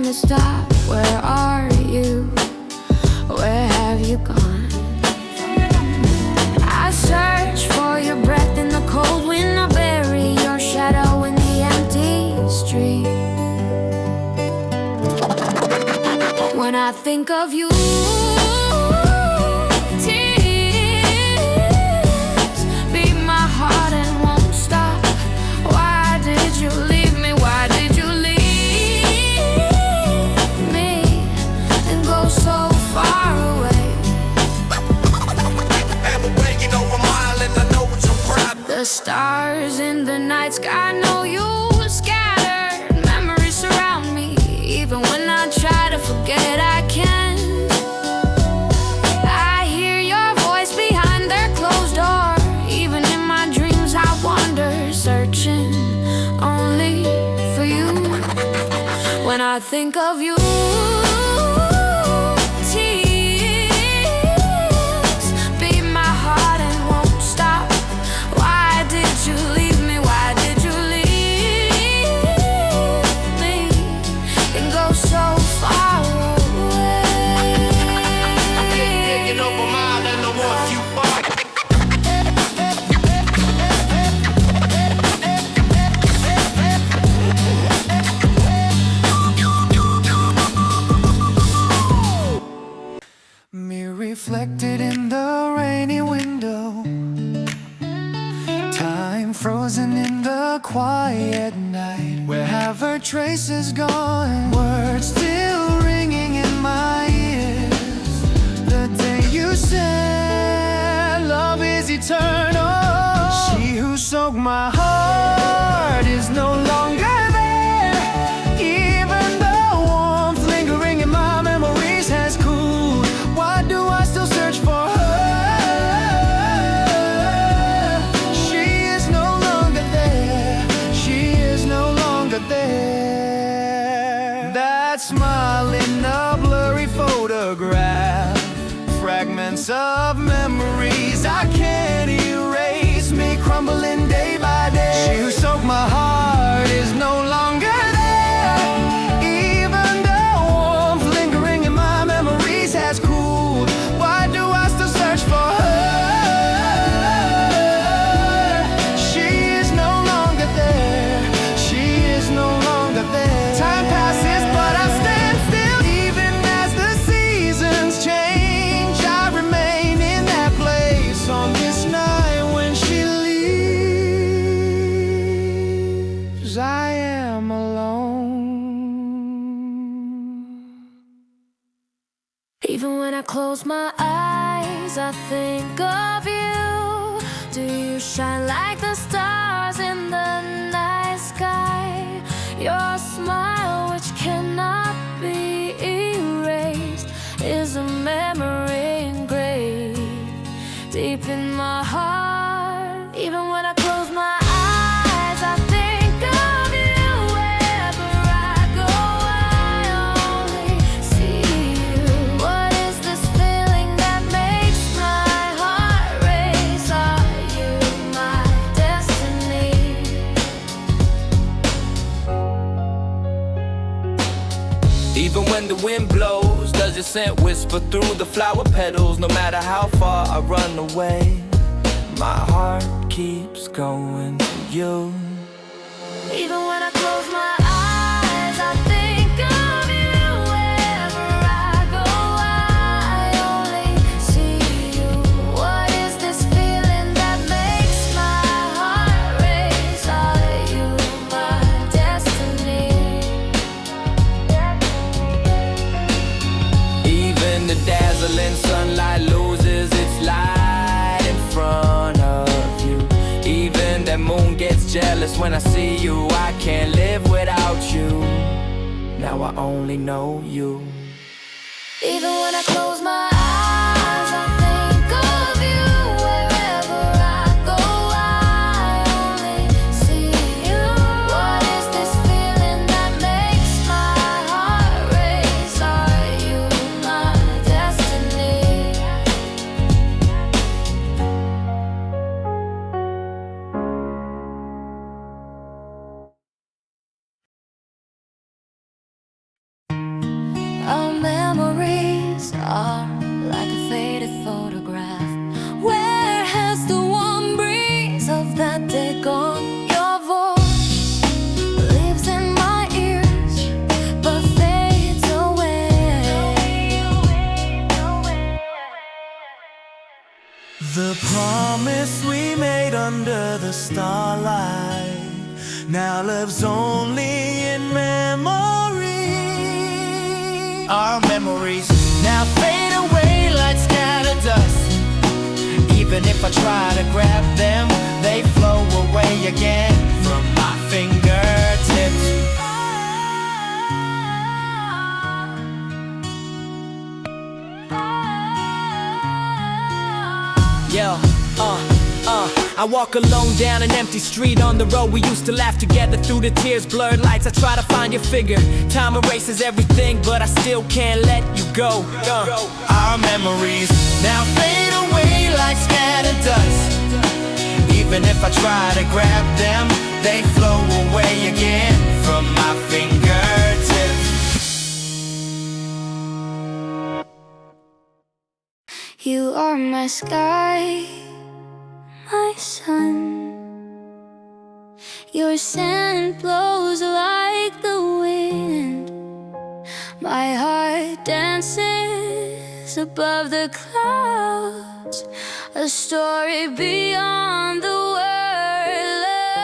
to stop. Where are you? Where have you gone? I search for your breath in the cold wind. I bury your shadow in the empty street. When I think of you, tears beat my heart and won't stop. Why did you leave me? Why did you leave me and go so far away? And we're waiting over a mile and I know what you're proud. The stars in the night sky know you scattered. Memories surround me. Even when I try to forget, I can't. I hear your voice behind their closed door. Even in my dreams I wander, searching only for you. When I think of you, tears beat my heart and won't stop. Why did you leave me? Why did you leave me and go so far away? Taking over a mile and I want you back. Me reflected in the rainy window, time frozen in the quiet night. Where have her traces gone? Words still ringing in my ears. The day you said love is eternal. She who soaked my heart is no longer there. Even the warmth lingering in my memories has cooled. Why do I still search for her? She is no longer there. She is no longer there. That smile in a blurry photograph, fragments of memories I can't erase, me crumbling day by day. She who soaked my heart is no longer there. Even the warmth lingering in my memories has cooled. Why do I still search for her? She is no longer there. She is no longer there. Time passes but I stand still. Even as the seasons change, I remain in that place on this night when she leaves. I am alone. Even when I close my eyes, I think of you. Do you shine like the stars in the night sky? Your smile, which cannot be erased, is a memory engraved deep in my heart. Even when I close my eyes, I think of you. Wherever I go, I only see you. What is this feeling that makes my heart race? Are you my destiny? Even when the wind blows, does your scent whisper through the flower petals? No matter how far I run away, my heart keeps going to you. Even when I close my eyes, I think of you. Wherever I go, I only see you. What is this feeling that makes my heart race? Are you my destiny? Even the dazzling sunlight loses its light in front of you. Even that moon gets jealous when I see you. I can't live without you. Now I only know you. Even when I close my eyes, I think of you. Wherever I go, I only see you. What is this feeling that makes my heart race? Are you my destiny? The promise we made under the starlight now lives only in memory. Our memories now fade away like scattered dust. Even if I try to grab them, they flow away again from my fingertips. Yo, I walk alone down an empty street on the road we used to laugh together through the tears, blurred lights. I try to find your figure. Time erases everything, but I still can't let you go. Our memories now fade away like scattered dust. Even if I try to grab them, they flow away again from my fingertips. You are my sky, my sun. Your scent blows like the wind. My heart dances above the clouds, a story beyond the word love.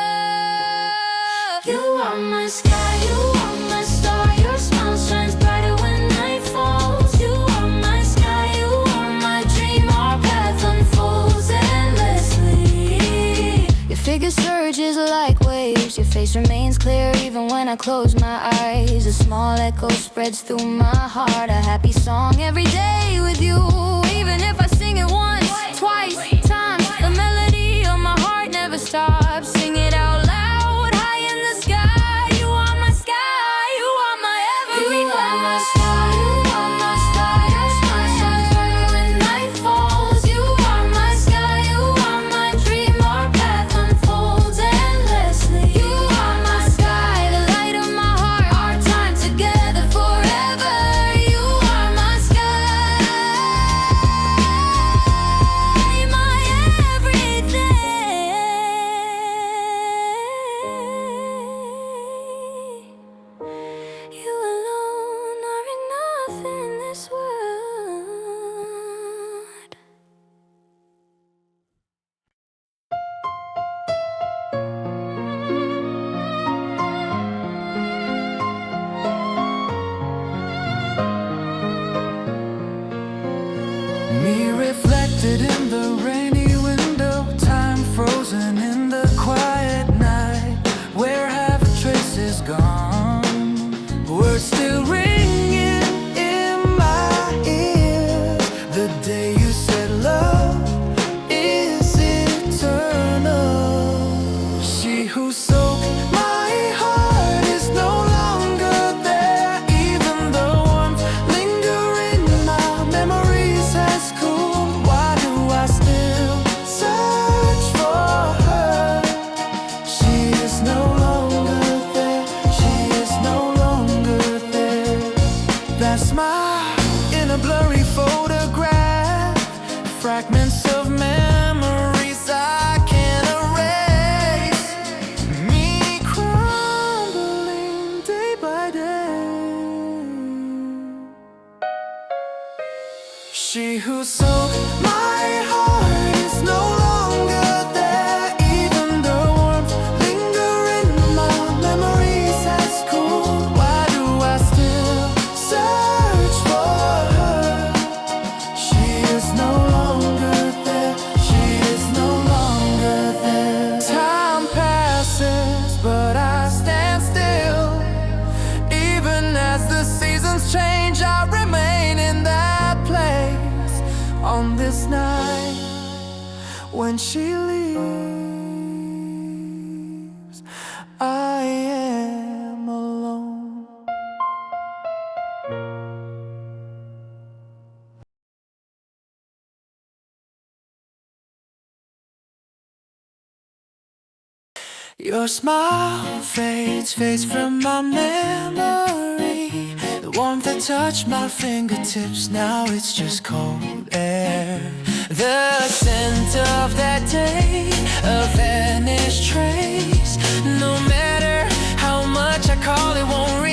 You are my sky, you are my star. Your smile shines brighter when night falls. You are my sky, you are my dream. Our path unfolds endlessly. Your figure surges like waves. Your face remains clear even when I close my eyes. A small echo spreads through my heart. A happy song every day with you. Even if I sing it once, twice, times, the melody of my heart never stops. Sing it out loud, high in the sky. You are my sky, you are my everything. You are my sky, you are my star. Your smile shines brighter when night falls. You are my sky, you are my dream. Our path unfolds endlessly. You are my sky, the light of my heart. Our time together forever. You are my sky, my everything. You alone are enough in this world. Me reflected in the rainy window, time frozen in the quiet night. Where have traces gone? Words still ringing in my ears. The day you said love is eternal. She who soaked my heart is no longer there. Even the warmth lingering in my memories has cooled. Why do I still search for her? She is no longer there. She is no longer there. That smile in a blurry photograph, fragments of memories I can't erase. Me crumbling day by day. She who sold my heart is no longer there. Even the warmth lingering in my memories has cooled. Why do I still search for her? She is no longer there. She is no longer there. Time passes, but I stand still. Even as the seasons change, I remain in that place. On this night, when she leaves, I am alone. Your smile fades from my memory. The warmth that touched my fingertips, now it's just cold air. The scent of that day, a vanished trace. No matter how much I call, it won't reach.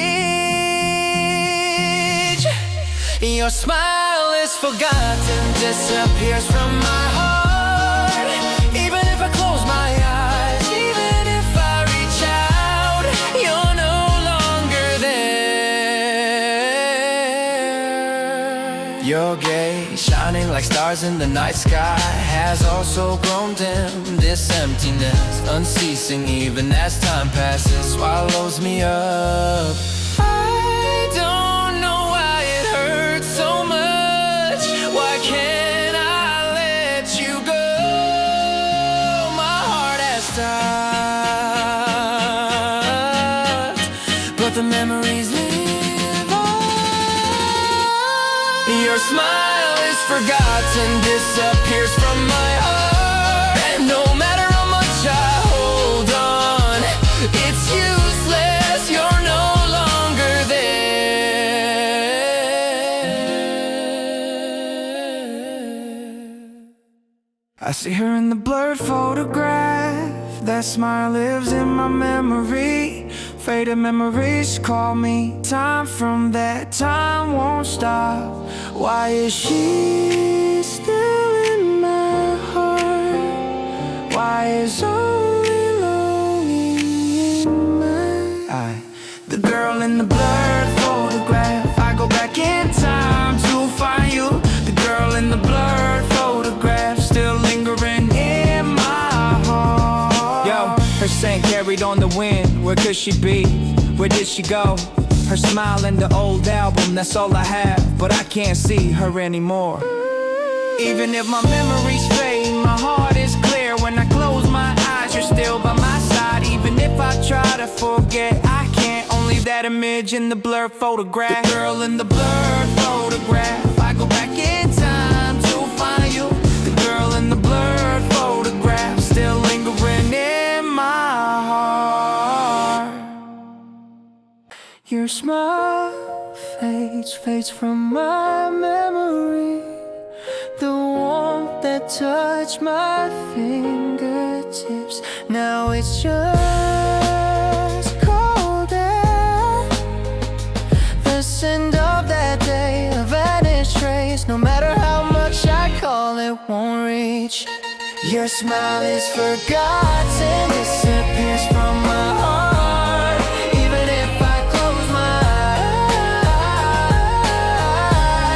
Your smile is forgotten, disappears from my heart. Your gaze, shining like stars in the night sky, has also grown dim. This emptiness, unceasing even as time passes, swallows me up. I don't know why it hurts so much. Why can't I let you go? My heart has stopped, but the memories live on. Your smile is forgotten, disappears from my heart, and no matter how much I hold on, it's useless, you're no longer there. I see her in the blurred photograph. That smile lives in my memory. Faded memories call me. Time from that time won't stop. Why is she still in my heart? Why is only longing in my eye? The girl in the blurred photograph. I go back in time to find you. The girl in the blurred photograph, still lingering in my heart. Yo, her scent carried on the wind. Where could she be? Where did she go? Her smile in the old album, that's all I have. But I can't see her anymore. Even if my memories fade, my heart is clear. When I close my eyes, you're still by my side. Even if I try to forget, I can't. Only that image in the blurred photograph. The girl in the blurred photograph. I go back in time to find you. The girl in the blurred photograph, still lingering in my heart. Your smile fades from my memory. The warmth that touched my fingertips, now it's just cold air. The scent of that day, a vanished trace. No matter how much I call, it won't reach. Your smile is forgotten, disappears from my heart. Even if I close my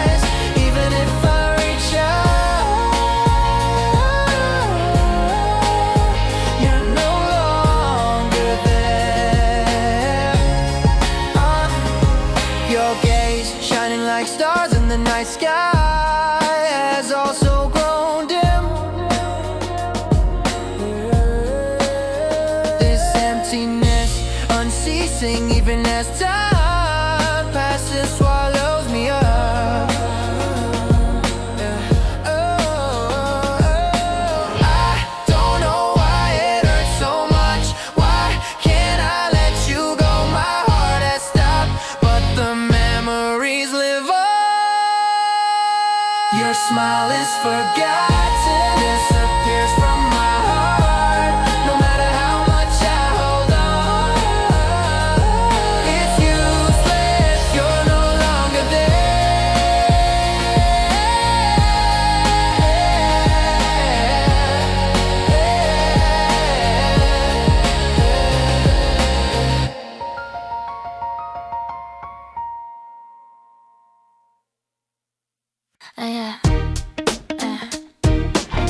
eyes, even if I reach out, you're no longer there. Your gaze, shining like stars in the night sky, has also grown dim. This emptiness, unceasing even as time passes, swallows me up. I don't know why it hurts so much. Why can't I let you go? My heart has stopped, but the memories live on. Your smile is forgotten, disappears from my heart. No matter how much I hold on, it's useless, you're no longer Yeah.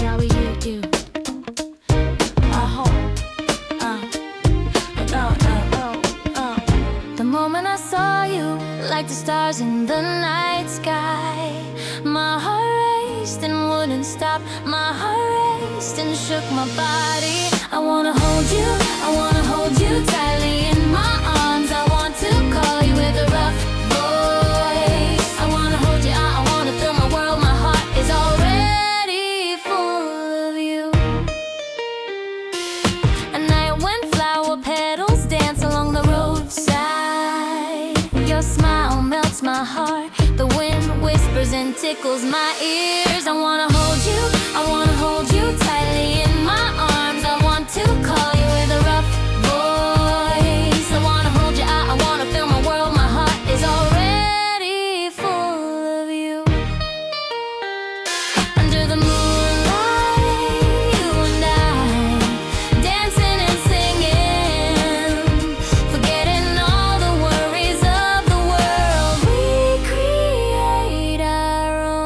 Now we you. The moment I saw you, like the stars in the night sky, my heart raced and wouldn't stop. My heart raced and shook my body. I wanna hold you, I wanna hold you tightly in my arms. I want to call you with a rough voice. I wanna hold you, I wanna feel my world. My heart is already full of you. A night when flower petals dance along the roadside. Your smile melts my heart. The wind whispers and tickles my ears. I wanna hold you, I wanna hold you tightly in my arms. I want to call you with a rough voice. I wanna hold you, I wanna feel my world. My heart is already full of you. Under the moonlight, you and I, dancing and singing, forgetting all the worries of the world. We create our own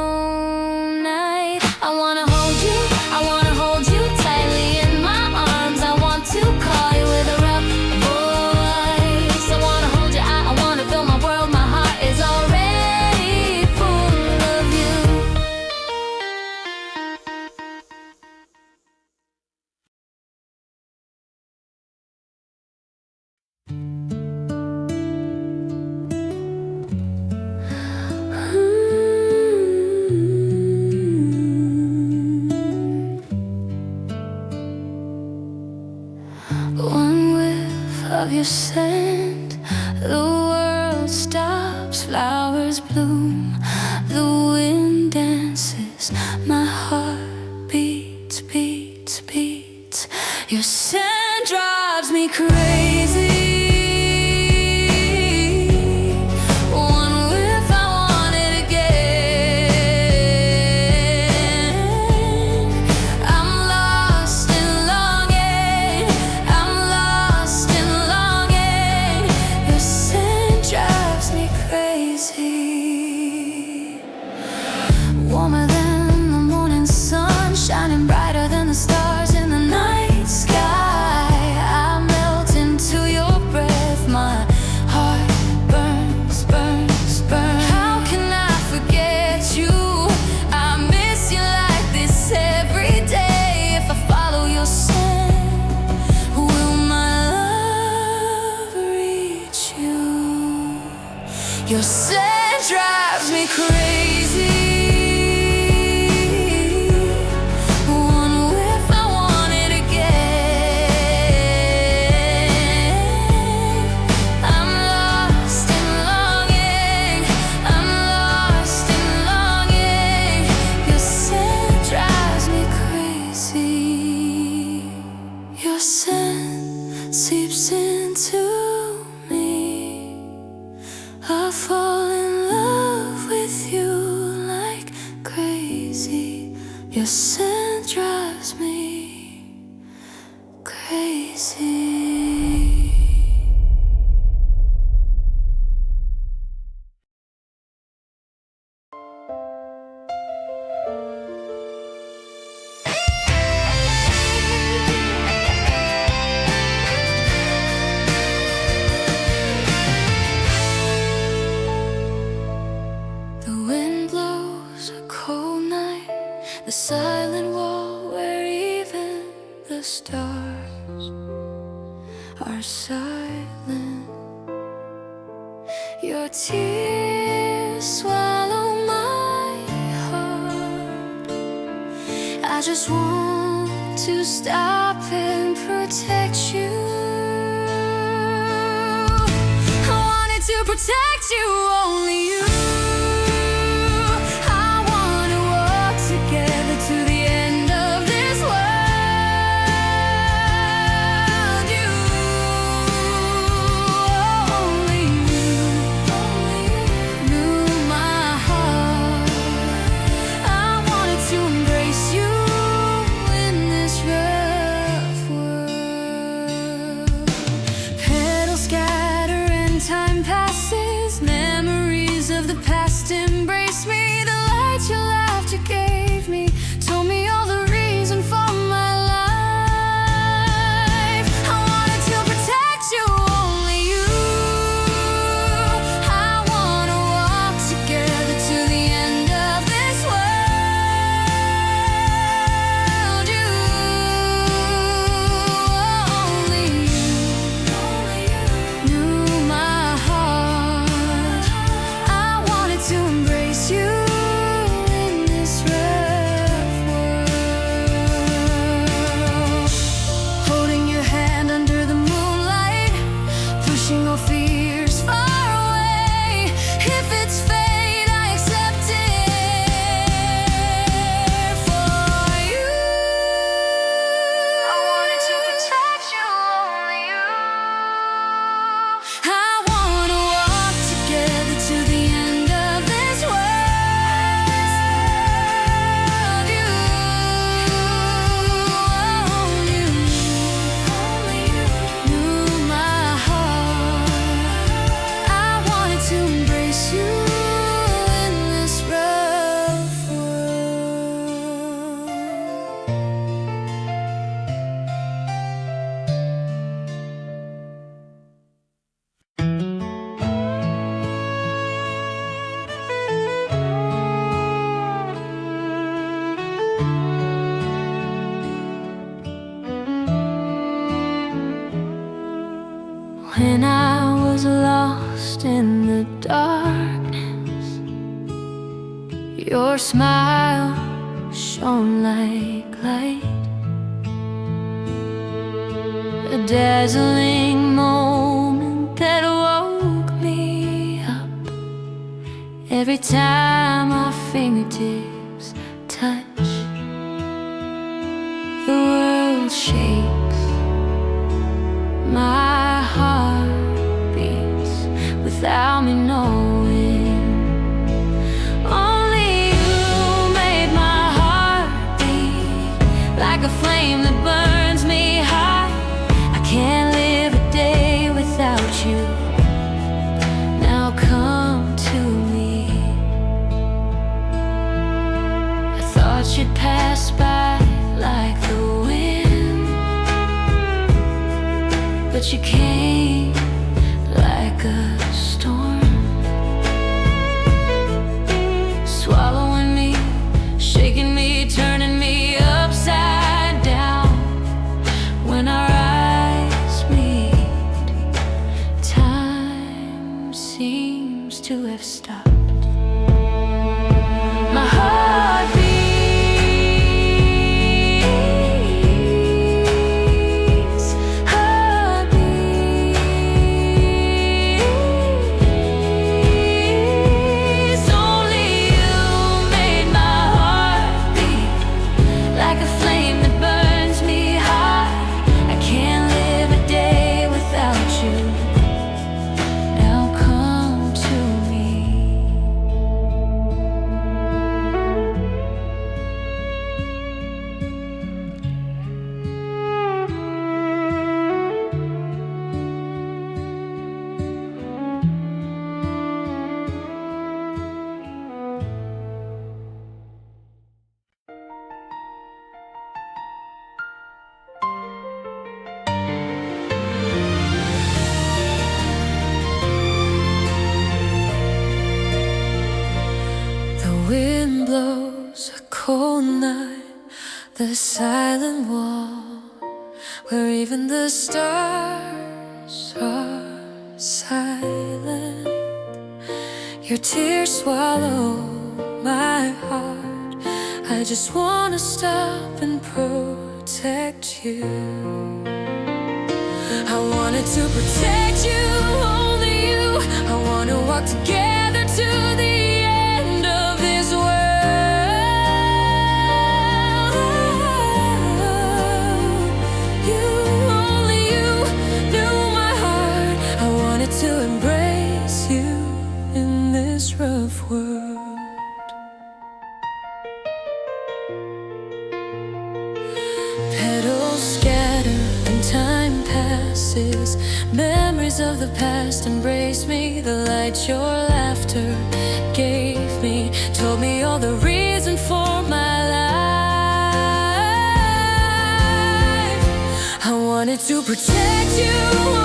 your scent. The world stops, flowers bloom, the wind dances, my heart beats, beats, beats. Your scent drives me crazy. Warmer than the morning sun, shining brighter than the stars in the night sky. I melt into your breath, my heart burns, burns, burns. How can I forget you? I miss you like this every day. If I follow your scent, will my love reach you? Your scent drives me crazy. Your scent seeps into me. I fall in love with you like crazy. Your scent drives me crazy. The silent wall where even the stars are silent. Your tears swallow my heart. I just want to stop and protect you. I wanted to protect you, only you. Time passes, memories of the past embrace me. The light your laughter gave me told me all the reason for my life. I wanted to protect you, only you. I wanna walk together to the end of this world. You, only you knew my heart. I wanted to embrace you in this rough world. Holding your hand under the moonlight, pushing all fears far away. If it's fate, I accept it for you. I wanted to protect you, only you. I wanna walk together to the end of this world. You, only you knew my heart. I wanted to embrace you in this rough world. When I was lost in the darkness, your smile shone like light. A dazzling moment Every time our fingertips touch, the world shakes. My heart beats without me knowing. Only you made my heart beat like a flame that burns me hot. I can't live a day without you. Now come to me. I thought you'd pass by like the wind, but you came like a storm, swallowing me, shaking me, turning me upside down. When our eyes meet, time seems to have stopped. My heart beats, heart beats. Only you made my heart beat like a flame that burns me hot. I can't live a day without you. Now come to me. The wind blows a cold night, the silent wall, where even the stars are silent. Your tears swallow my heart. I just wanna stop and protect you. I wanted to protect you, only you. I wanna walk together to the end of this world. You, only you, knew my heart. I wanted to embrace you in this rough world. Petals scatter and time passes. Memories of the past embrace me. The light your laughter gave me told me all the reason for my life. I wanted to protect you,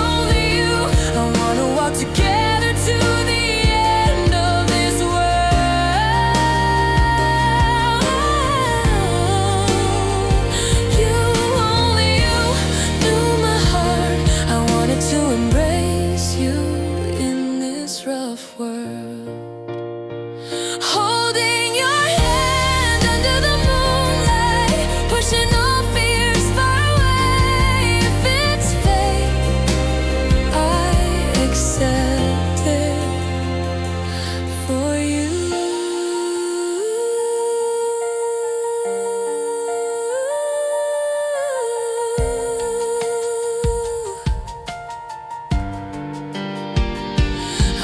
only you. I wanna walk together to the end of this world. You, only you, knew my heart. I wanted to embrace you in this rough world. Holding your hand under the moonlight, pushing all fears far away. If it's fate, I accept it for you.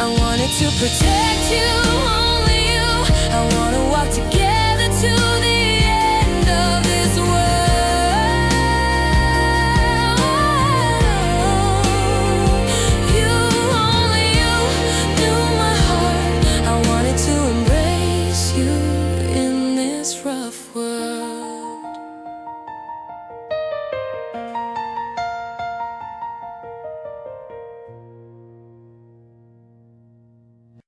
I wanted to protect you, only you. I wanna walk together to the end of this world. You, only you, knew my heart. I wanted to embrace you in this rough world.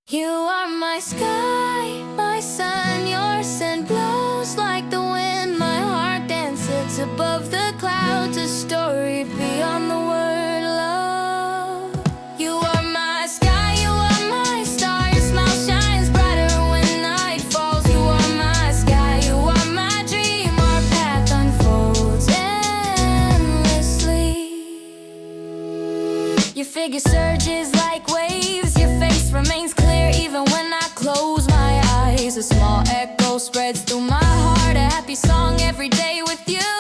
You are my sky, my sun, your scent blows like the wind. My heart dances above the clouds, a story beyond the word love. You are my sky, you are my star, your smile shines brighter when night falls. You are my sky, you are my dream, our path unfolds endlessly. Your figure surges like waves, your face remains clear even when I close a small echo spreads through my heart. A happy song every day with you.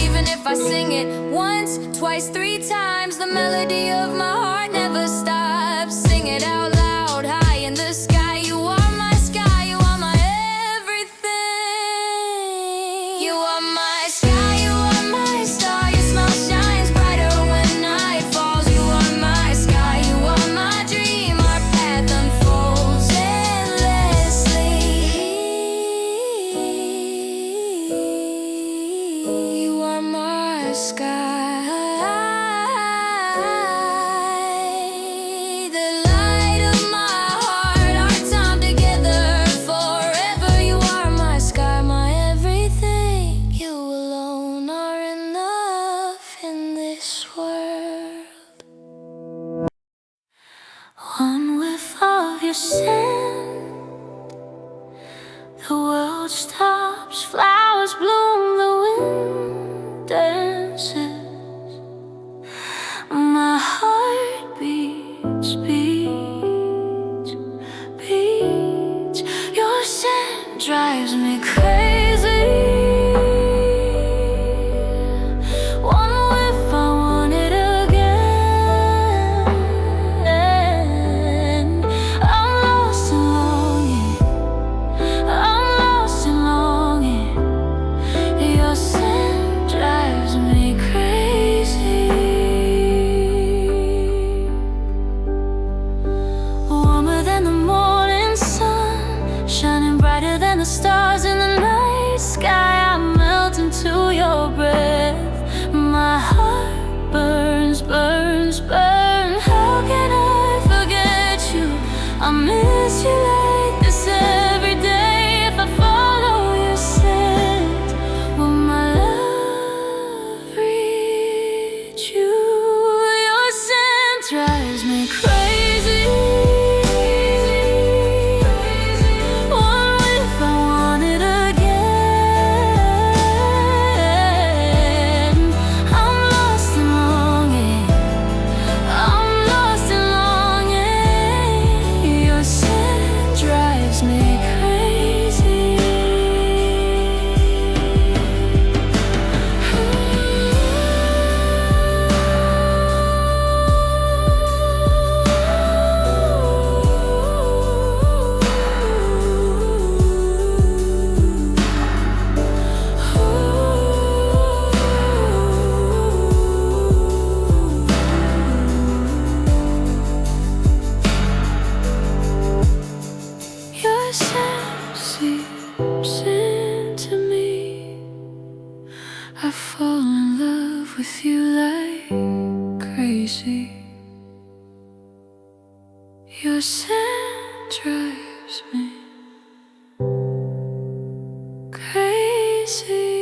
Even if I sing it once, twice, 3 times, the melody of my heart never stops. Sing it out loud, high in the sky. You are my sky, you are my everything. You are my sky, you are my star. Your smile shines brighter when night falls. You are my sky, you are my dream. Our path unfolds endlessly. You are my sky, the light of my heart. Our time together forever. You are my sky, my everything. You alone are enough in this world. One whiff of your scent, the world stops, flowers bloom, the wind dances. My heart beats, beats, beats. Your scent drives me crazy. One whiff, I want it again. I'm lost in longing, I'm lost in longing. Your scent drives me crazy. Warmer than the morning sun, shining brighter than the stars in the night sky. I melt into your breath. My heart burns, burns, burns. How can I forget you? I miss you like this every day. If I follow your scent, will my love reach you? Your scent drives me crazy. One whiff, I want it again. I'm lost in longing, I'm lost in longing. Your scent drives me crazy. Your scent seeps into me. I fall in love with you like crazy. Your scent drives me crazy.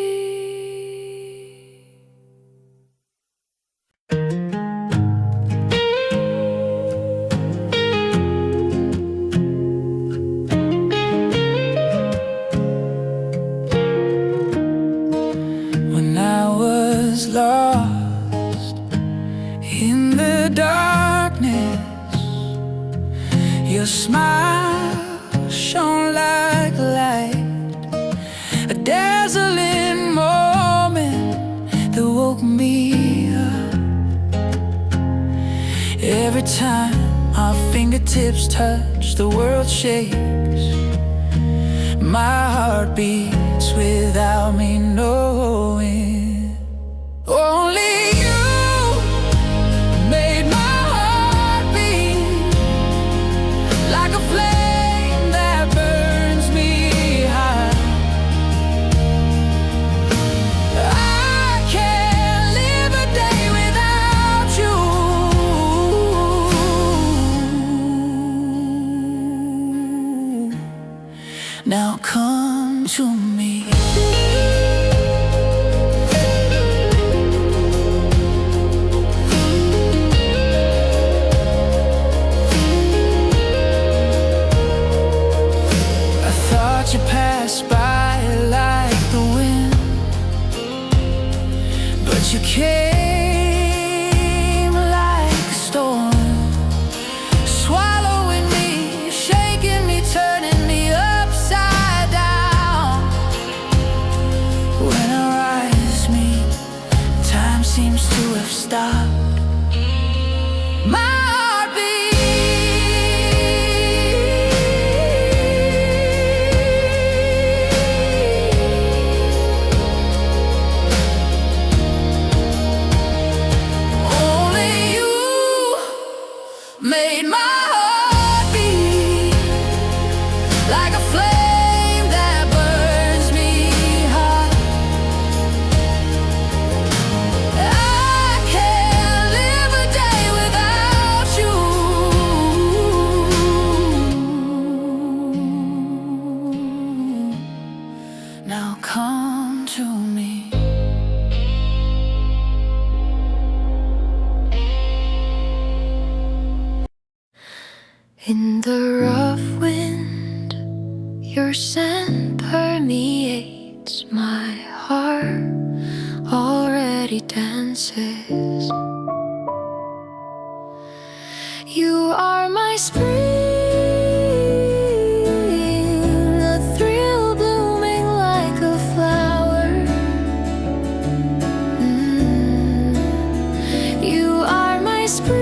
When I was lost in the darkness, your smile shone like a light, a dazzling moment that woke me up. Every time our fingertips touch, the world shakes. My heart beats without me knowing. Only you made my heart beat like a flame that burns me high. I can't live a day without you. Now come to me. I thought you passed by like the wind, but you came like a storm, swallowing me, shaking me, turning me upside Your scent permeates my heart, already dances. You are my spring, a thrill blooming like a flower. You are my spring,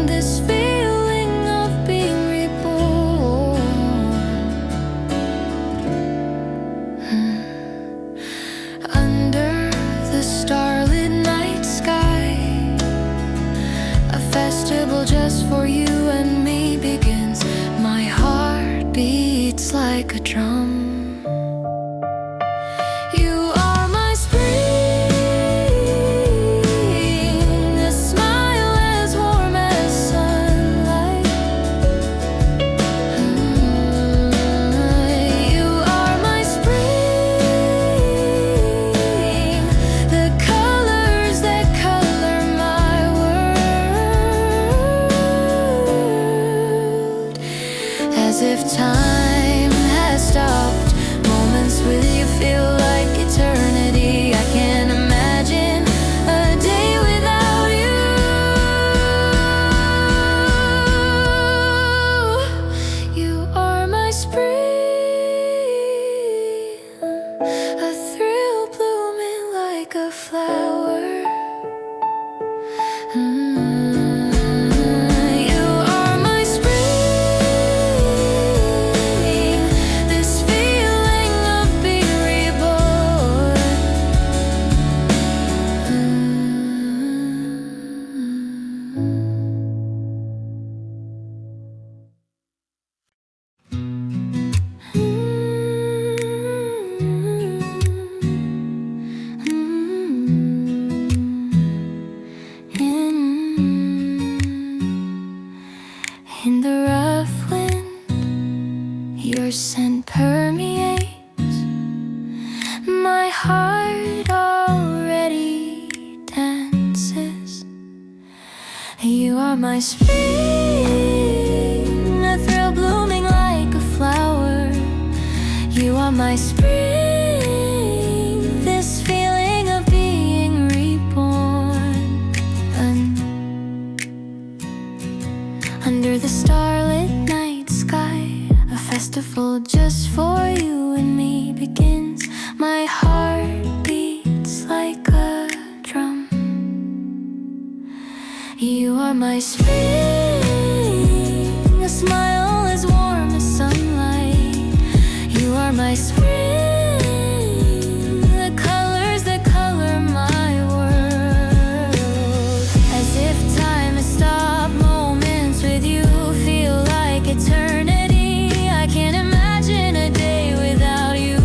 this feeling of being reborn. Under the starlit night sky, a festival just for you and me begins. My heart beats like a drum. You are my spring, a smile as warm as sunlight. You are my spring, the colors that color my world. As if time has stopped, moments with you feel like eternity. I can't imagine a day without you. You are my spring, a thrill blooming like a flower. You are my spring, this feeling of being reborn. In the rough wind, your scent permeates my heart, already dances. You are my spring, a thrill blooming like a flower. You are my spring, this feeling of being reborn. Under the starlit night sky, a festival just for you and me begins. My heart beats like a drum. You are my spring, a smile as warm as sunlight. You are my spring, the colors that color my world. As if time has stopped, moments with you feel like eternity. I can't imagine a day without you.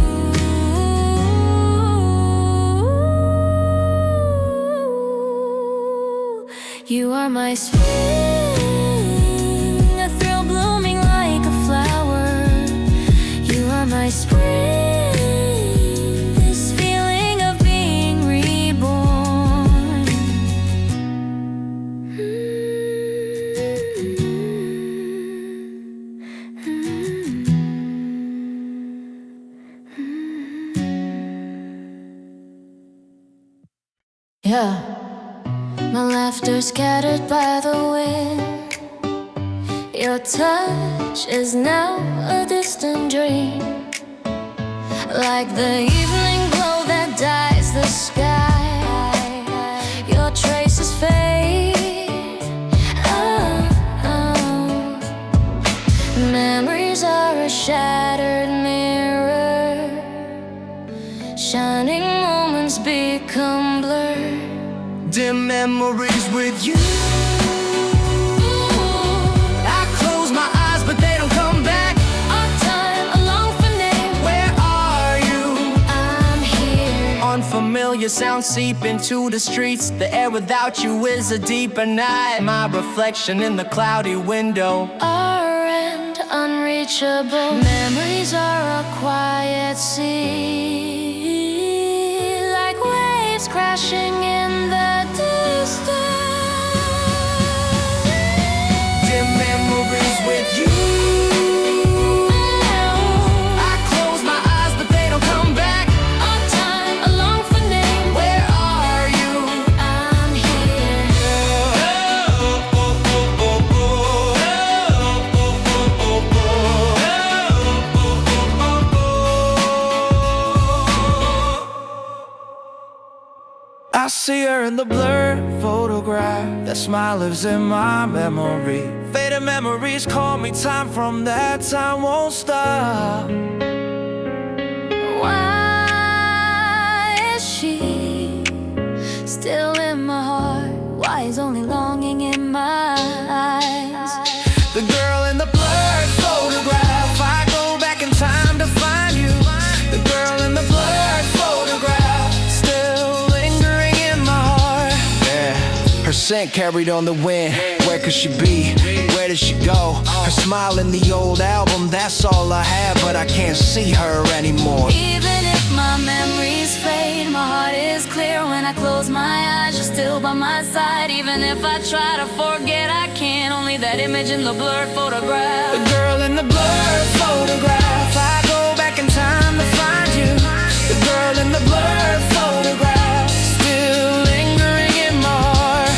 You are my spring, a thrill blooming like a flower. You are my spring, this feeling of being reborn. Yeah, my laughter scattered by the wind. Your touch is now a distant dream, like the evening glow that dyes the sky. Your traces fade. Memories are a shattered mirror. Shining moments become blurred. Dim memories with you. I close my eyes, but they don't come back. Our time, a long for name. Where are you? I'm here. Unfamiliar sounds seep into the streets. The air without you is a deeper night. My reflection in the cloudy window. Our end, unreachable. Memories are a quiet sea, like waves crashing in the distance. Dim memories with you. I see her in the blurred photograph. That smile lives in my memory. Faded memories call me, time from that time won't stop. Why is she still in my heart? Why is only longing in my eyes? The girl in the blurred photograph, I go back in time to find you. The girl in the blurred photograph, still lingering in my heart. Yeah, her scent carried on the wind. Where could she be? Where did she go? Her smile in the old album, that's all I have, but I can't see her anymore. Even if my memories fade, my heart is clear. When I close my eyes, you're still by my side. Even if I try to forget, I can't. Only that image in the blurred photograph. The girl in the blurred photograph, I go back in time to find you. The girl in the blurred photograph, still lingering in my heart.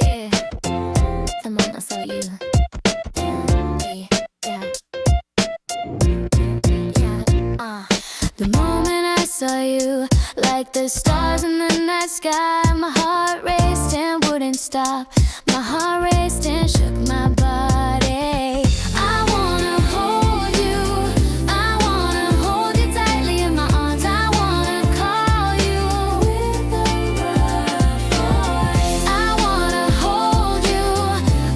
Yeah, the moment I saw you. The moment I saw you, like the stars in the night sky, my heart raced and wouldn't stop. My heart raced and shook my body. I wanna hold you, I wanna hold you tightly in my arms. I wanna call you with a rough voice. I wanna hold you,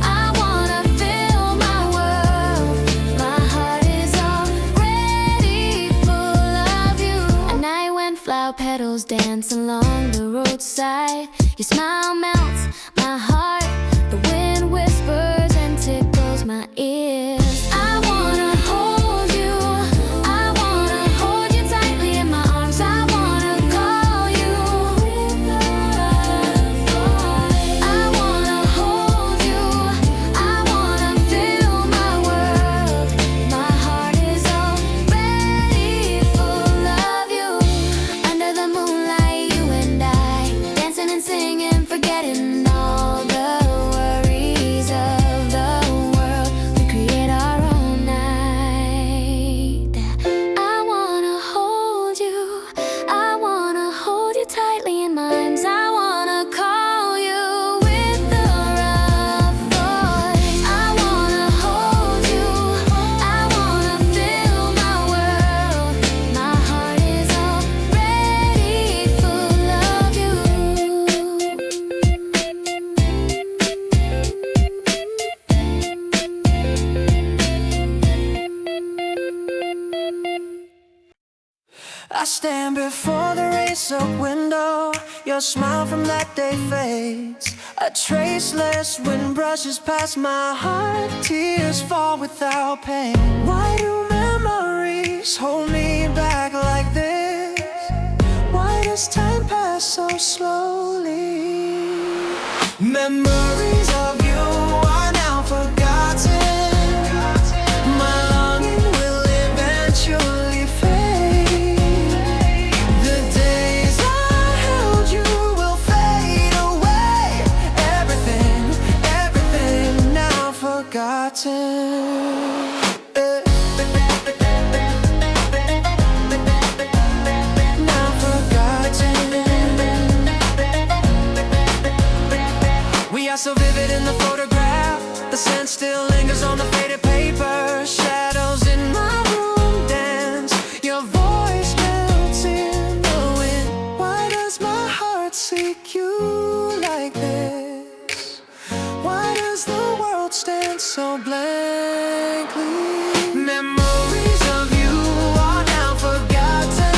I wanna fill my world. My heart is already full of you. A night when flower petals dance along the roadside. Your smile melts my heart. The wind whispers and tickles my ears. I wanna hold you, I wanna hold you tightly in my arms. I wanna call you with a rough voice. I wanna hold you, I wanna fill my world. My heart is already full of you. Under the moonlight, you and I, dancing and singing, forgetting all the worries of the world. We create our own night. I wanna hold you, I wanna hold you tightly in my arms. I wanna call you with a rough voice. I wanna hold you, I wanna fill my world. My heart is already full of you. I stand before the race-up window. Your smile from that day fades. A traceless wind brushes past my heart. Tears fall without pain. Why do memories hold me back like this? Why does time pass so slowly? Memories of you are now forgotten. My longing will eventually fade. The days I held you will fade away. Everything, everything now forgotten. Now forgotten. We are so vivid in the photograph. The scent still lingers on the faded paper. Shadows in my room dance. Your voice melts in the wind. Why does my heart seek you like this? Why does the world stand so blankly? Memories of you are now forgotten.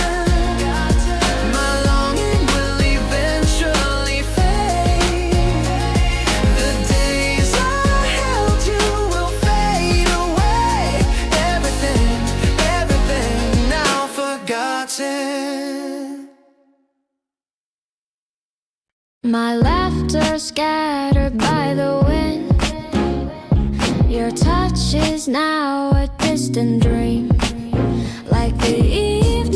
My longing will eventually fade. The days I held you will fade away. Everything, everything now forgotten. My laughter scattered by the wind. Your touch is now a distant dream. Like the evening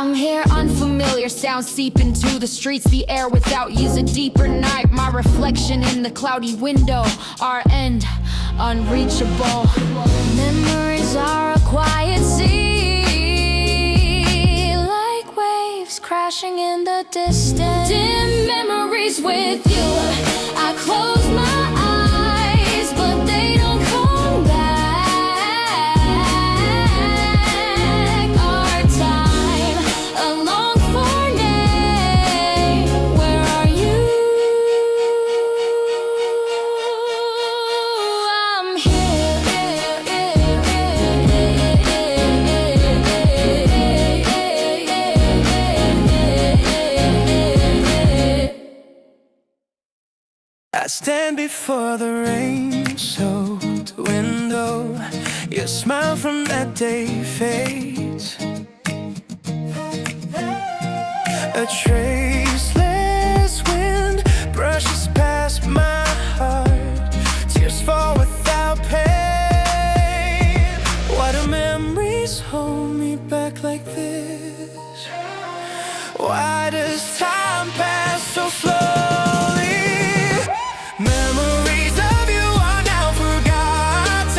I'm here, unfamiliar sounds seep into the streets. The air without you's a deeper night. My reflection in the cloudy window, our end unreachable. Memories are a quiet sea, like waves crashing in the distance. Dim memories with you, I close my eyes, but they don't come back. Our time, a long for name. Where are you? I'm here. I stand before the rain-soaked window. Your smile from that day fades. A traceless wind brushes past my heart. Tears fall without pain. Why do memories hold me back like this? Why does time pass so slowly? Memories of you are now forgotten.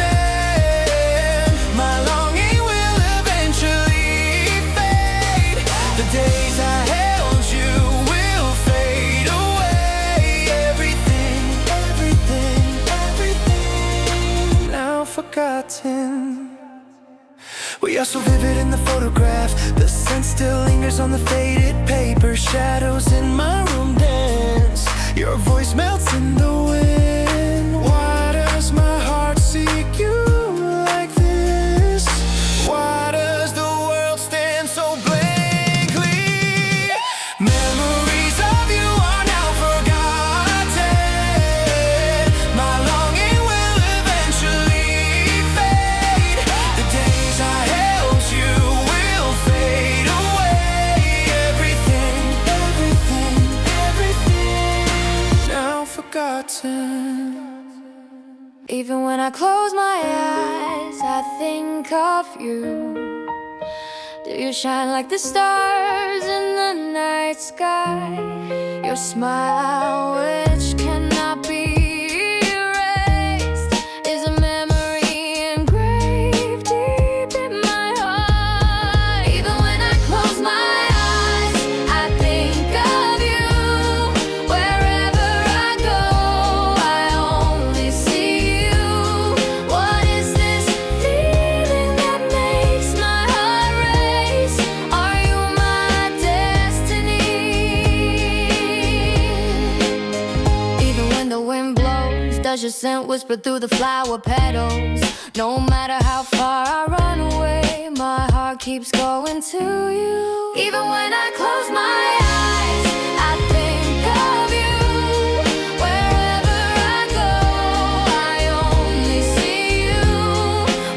My longing will eventually fade. The days I held you will fade away. Everything, now forgotten. We are so vivid in the photograph. The scent still lingers on the faded paper. Shadows in my room dance. Your voice melts in the wind. Why does my heart seek you like this? Why does the world stand so blankly? Memories of you are now forgotten. My longing will eventually fade. The days I held you will fade away. Everything, now forgotten. Even when I close my eyes, I think of you. Do you shine like the stars in the night sky? Your smile, which cannot be erased, is a memory engraved deep in my heart. Even when I close my eyes, I think of you. Wherever I go, I only see you. What is this feeling that makes my heart race? Are you my destiny? Even when the wind blows, does your scent whisper through the flower petals? No matter how far I run away, my heart keeps going to you. Even when I close my eyes, I think of you. Wherever I go, I only see you.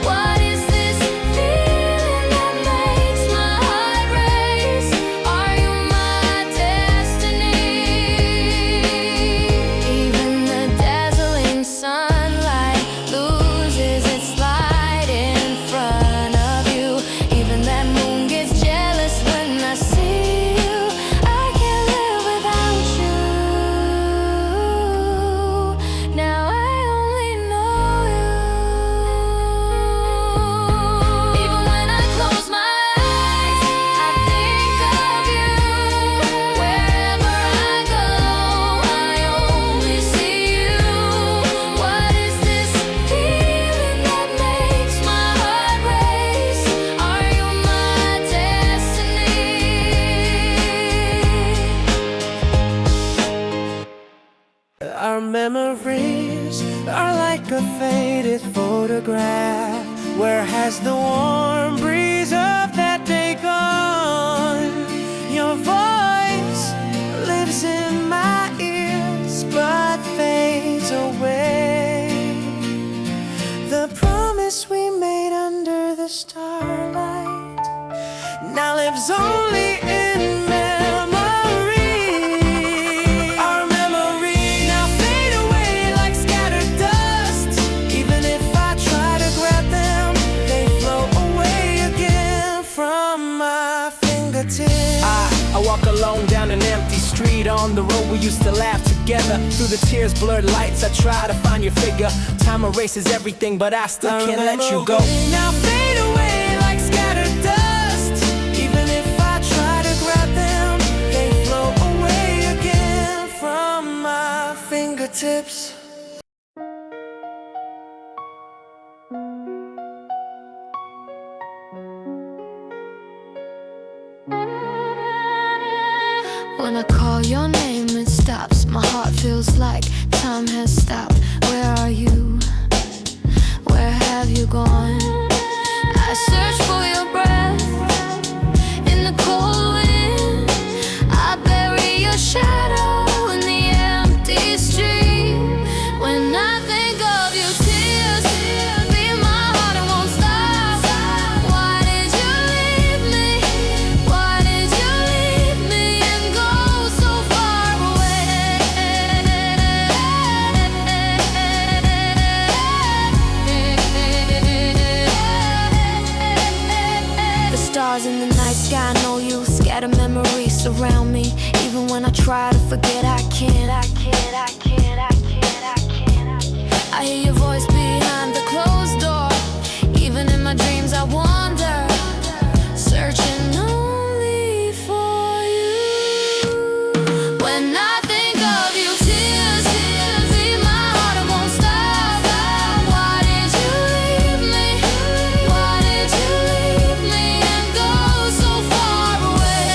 What is this feeling that makes my heart race? Are you my destiny? Even the dazzling sunlight loses its light in front of you. Even that moon gets jealous when I see you. I can't live without you. Now I only know you. Even when I close my eyes, I think of you. Wherever I go, I only see you. What is this feeling that makes my heart race? Are you my destiny? Our memories are like a faded photograph. Where has the warm breeze of that day gone? Your voice lives in my ears but fades away. The promise we made under the starlight now lives only in memory. Our memories now fade away like scattered dust. Even if I try to grab them, they float away again from my fingers. fingertips. I walk alone down an empty street on the road we used to laugh together. Through the tears, blurred lights, I try to find your figure. Time erases everything, but I still can't let you go. Now fade away like scattered dust. Even if I try to grab them, they float away again from my fingertips. When I call your name, it stops. My heart feels like time has stopped. Where are you? Where have you gone? I search for your breath in the cold wind. I bury your shadow in the empty street. When I think of you, tears fill my heart and won't stop. Why did you leave me? Why did you leave me and go so far away? The stars in the night sky know you. Scattered memories surround me. Even when I try to forget, I can't. I hear your voice behind the closed door. Even in my dreams I wander, searching only for you. When I think of you, tears fill my heart and won't stop. Why did you leave me? Why did you leave me and go so far away?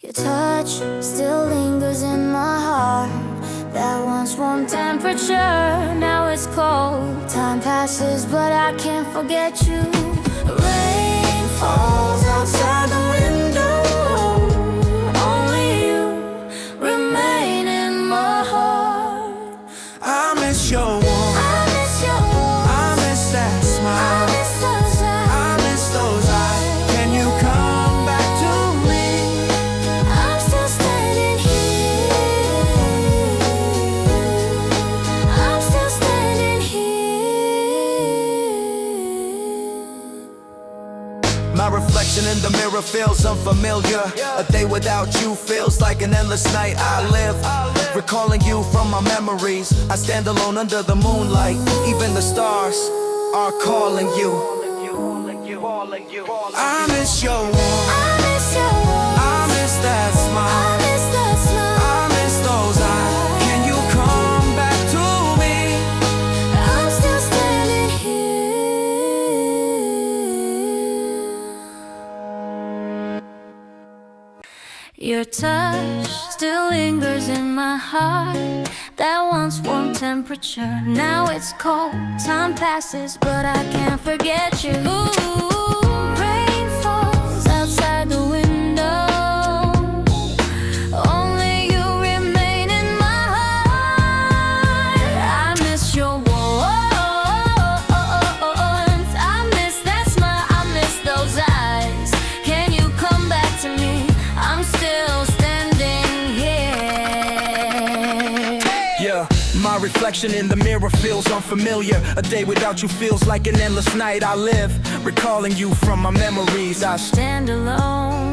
Your touch still lingers in my heart. That once warm temperature, now it's cold. Time passes, but I can't forget you. Rain falls outside the window. Only you remain in my heart. I miss your warmth. I miss your warmth. I miss that I smile. miss those eyes. I miss those eyes. Can you come back to me? I'm still standing here. I'm still standing here. My reflection in the mirror feels unfamiliar. A day without you feels like an endless night I live, recalling you from my memories. I stand alone under the moonlight. Even the stars are calling you. I miss your warmth. I miss your warmth. I miss that I smile. miss that smile. I miss those eyes. Can you come back to me? I'm still standing here. Your touch still lingers in my heart. That once warm temperature, now it's cold. Time passes, but I can't forget you. Rain falls outside the window. Only you remain in my heart. I miss your warmth. I miss that smile. I miss those eyes. Can you come back to me? I'm still standing here. Yeah, my reflection in the mirror feels unfamiliar. A day without you feels like an endless night I live, recalling you from my memories. I Stand alone